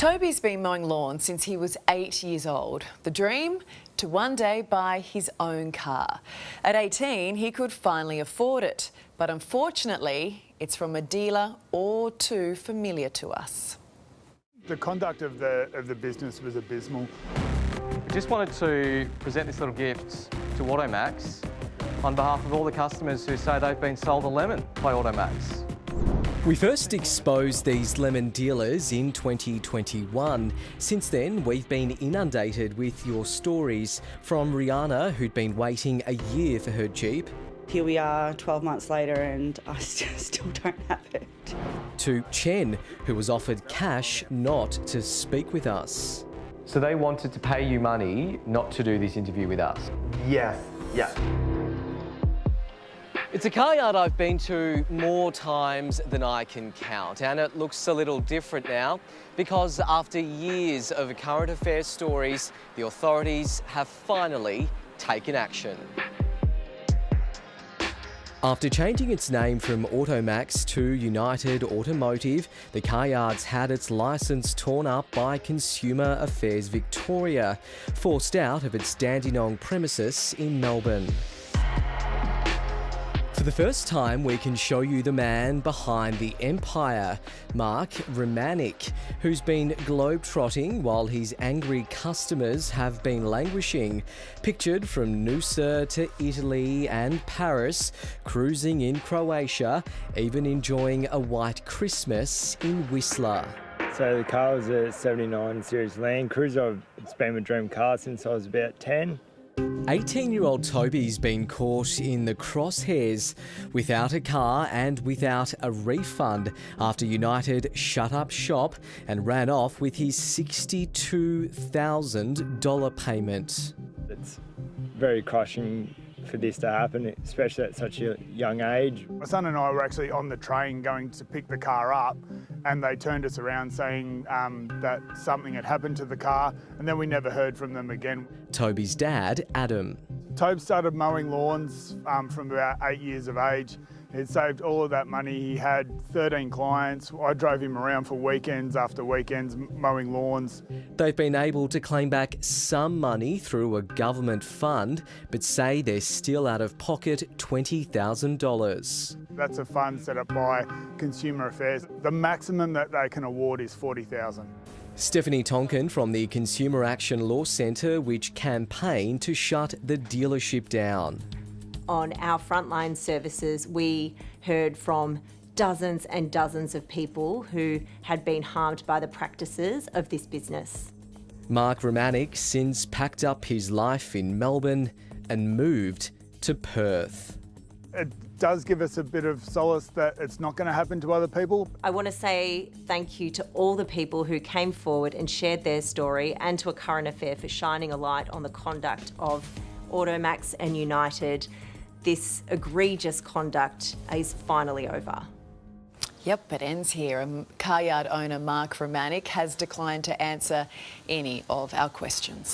Toby's been mowing lawns since he was 8 years old. The dream? To one day buy his own car. At 18, he could finally afford it. But unfortunately, it's from a dealer all too familiar to us. The conduct of the business was abysmal. We just wanted to present this little gift to Automax on behalf of all the customers who say they've been sold a lemon by Automax. We first exposed these lemon dealers in 2021. Since then, we've been inundated with your stories, from Rihanna, who'd been waiting a year for her Jeep. Here we are 12 months later and I still don't have it. To Chen, who was offered cash not to speak with us. So they wanted to pay you money not to do this interview with us? Yes, yeah. It's a car yard I've been to more times than I can count, and it looks a little different now because after years of current affairs stories, the authorities have finally taken action. After changing its name from Automax to United Automotive, the car yard's had its licence torn up by Consumer Affairs Victoria, forced out of its Dandenong premises in Melbourne. For the first time, we can show you the man behind the empire, Mark Romanik, who's been globe-trotting while his angry customers have been languishing. Pictured from Noosa to Italy and Paris, cruising in Croatia, even enjoying a white Christmas in Whistler. So the car was a 79 Series Land Cruiser. It's been my dream car since I was about 10. 18-year-old Toby's been caught in the crosshairs, without a car and without a refund, after United shut up shop and ran off with his $62,000 payment. It's very crushing for this to happen, especially at such a young age. My son and I were actually on the train going to pick the car up, and they turned us around saying that something had happened to the car, and then we never heard from them again. Toby's dad, Adam. Toby started mowing lawns from about 8 years of age. He'd saved all of that money. He had 13 clients. I drove him around for weekends after weekends mowing lawns. They've been able to claim back some money through a government fund, but say they're still out of pocket $20,000. That's a fund set up by Consumer Affairs. The maximum that they can award is $40,000. Stephanie Tonkin from the Consumer Action Law Centre, which campaigned to shut the dealership down. On our frontline services, we heard from dozens and dozens of people who had been harmed by the practices of this business. Mark Romanik since packed up his life in Melbourne and moved to Perth. It does give us a bit of solace that it's not going to happen to other people. I want to say thank you to all the people who came forward and shared their story, and to A Current Affair for shining a light on the conduct of Automax and United. This egregious conduct is finally over. Yep, it ends here. Car yard owner Mark Romanik has declined to answer any of our questions.